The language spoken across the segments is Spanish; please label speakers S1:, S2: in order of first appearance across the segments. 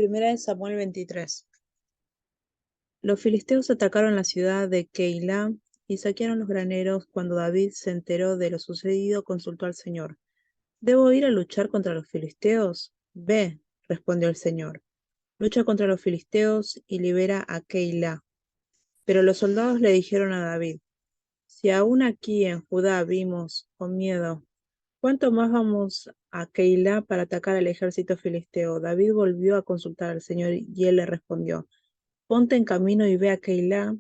S1: Primera de Samuel 23. Los filisteos atacaron la ciudad de Keilah y saquearon los graneros. Cuando David se enteró de lo sucedido, consultó al Señor. ¿Debo ir a luchar contra los filisteos? Ve, respondió el Señor. Lucha contra los filisteos y libera a Keilah. Pero los soldados le dijeron a David, si aún aquí en Judá vimos con miedo, ¿cuánto más vamos a Keilah para atacar al ejército filisteo? David volvió a consultar al Señor y él le respondió, ponte en camino y ve a Keilah,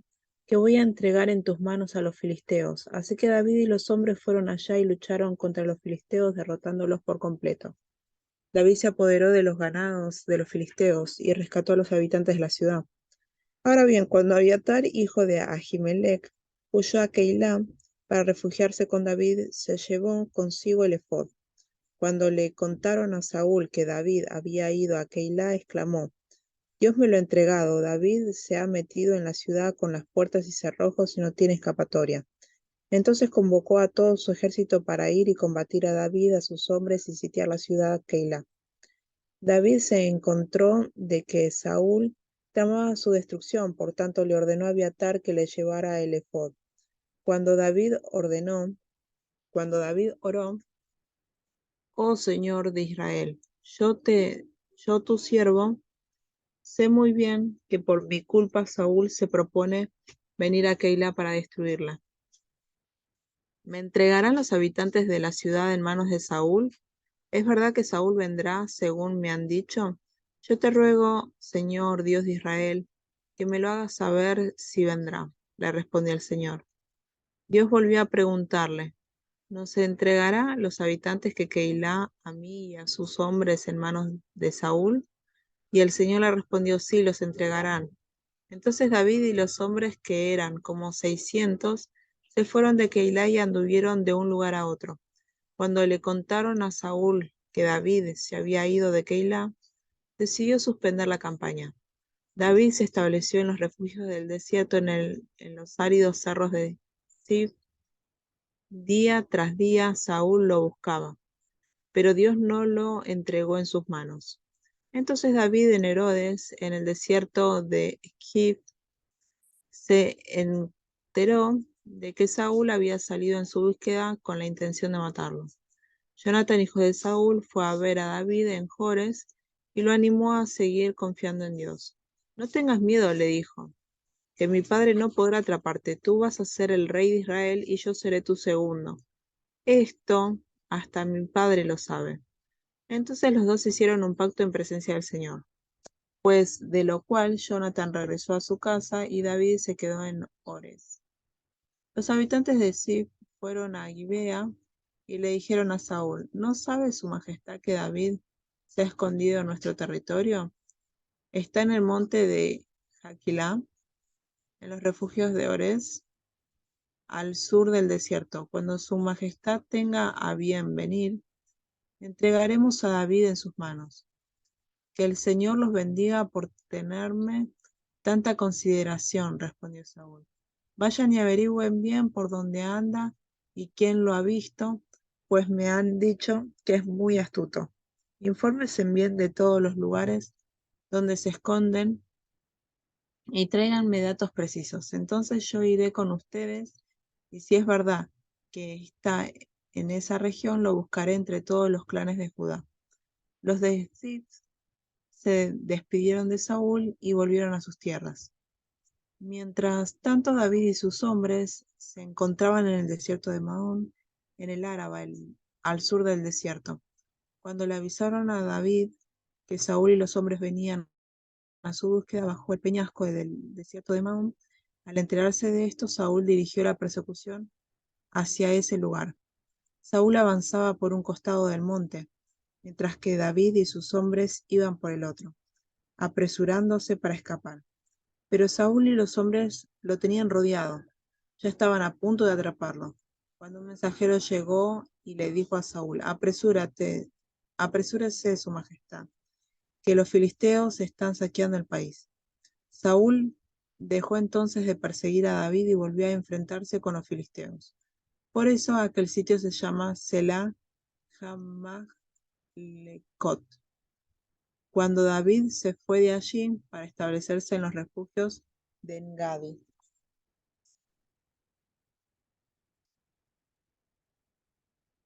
S1: que voy a entregar en tus manos a los filisteos. Así que David y los hombres fueron allá y lucharon contra los filisteos, derrotándolos por completo. David se apoderó de los ganados de los filisteos y rescató a los habitantes de la ciudad. Ahora bien, cuando Abiatar, hijo de Ahimelech, huyó a Keilah para refugiarse con David, se llevó consigo el efod. Cuando le contaron a Saúl que David había ido a Keilah, exclamó, Dios me lo ha entregado, David se ha metido en la ciudad con las puertas y cerrojos y no tiene escapatoria. Entonces convocó a todo su ejército para ir y combatir a David, a sus hombres y sitiar la ciudad Keilah. David se encontró de que Saúl tramaba su destrucción, por tanto le ordenó a Abiatar que le llevara el efod. Cuando David oró, oh Señor de Israel, yo tu siervo, sé muy bien que por mi culpa Saúl se propone venir a Keilah para destruirla. ¿Me entregarán los habitantes de la ciudad en manos de Saúl? ¿Es verdad que Saúl vendrá, según me han dicho? Yo te ruego, Señor Dios de Israel, que me lo hagas saber si vendrá, le respondió el Señor. Dios volvió a preguntarle, ¿nos entregará los habitantes de Keilah a mí y a sus hombres en manos de Saúl? Y el Señor le respondió, sí, los entregarán. Entonces David y los hombres, que eran como 600, se fueron de Keilah y anduvieron de un lugar a otro. Cuando le contaron a Saúl que David se había ido de Keilah, decidió suspender la campaña. David se estableció en los refugios del desierto en los áridos cerros de Zif. Día tras día Saúl lo buscaba, pero Dios no lo entregó en sus manos. Entonces David en Herodes, en el desierto de Zif, se enteró de que Saúl había salido en su búsqueda con la intención de matarlo. Jonatán, hijo de Saúl, fue a ver a David en Jores y lo animó a seguir confiando en Dios. No tengas miedo, le dijo, que mi padre no podrá atraparte. Tú vas a ser el rey de Israel y yo seré tu segundo. Esto hasta mi padre lo sabe. Entonces los dos hicieron un pacto en presencia del Señor, pues de lo cual Jonatán regresó a su casa y David se quedó en Ores. Los habitantes de Zif fueron a Gibea y le dijeron a Saúl, ¿no sabe su majestad que David se ha escondido en nuestro territorio? Está en el monte de Jaquilá, en los refugios de Ores, al sur del desierto. Cuando su majestad tenga a bien venir, entregaremos a David en sus manos. Que el Señor los bendiga por tenerme tanta consideración, respondió Saúl. Vayan y averigüen bien por dónde anda y quién lo ha visto, pues me han dicho que es muy astuto. Infórmense bien de todos los lugares donde se esconden y tráiganme datos precisos. Entonces yo iré con ustedes y si es verdad que está en esa región, lo buscaré entre todos los clanes de Judá. Los de Ziph se despidieron de Saúl y volvieron a sus tierras. Mientras tanto, David y sus hombres se encontraban en el desierto de Maón, en el Áraba, al sur del desierto. Cuando le avisaron a David que Saúl y los hombres venían a su búsqueda bajo el peñasco del desierto de Maón, al enterarse de esto, Saúl dirigió la persecución hacia ese lugar. Saúl avanzaba por un costado del monte, mientras que David y sus hombres iban por el otro, apresurándose para escapar. Pero Saúl y los hombres lo tenían rodeado, ya estaban a punto de atraparlo, cuando un mensajero llegó y le dijo a Saúl, apresúrese su majestad, que los filisteos están saqueando el país. Saúl dejó entonces de perseguir a David y volvió a enfrentarse con los filisteos. Por eso aquel sitio se llama Selah Hammalecot. cuando David se fue de allí para establecerse en los refugios de Engadi.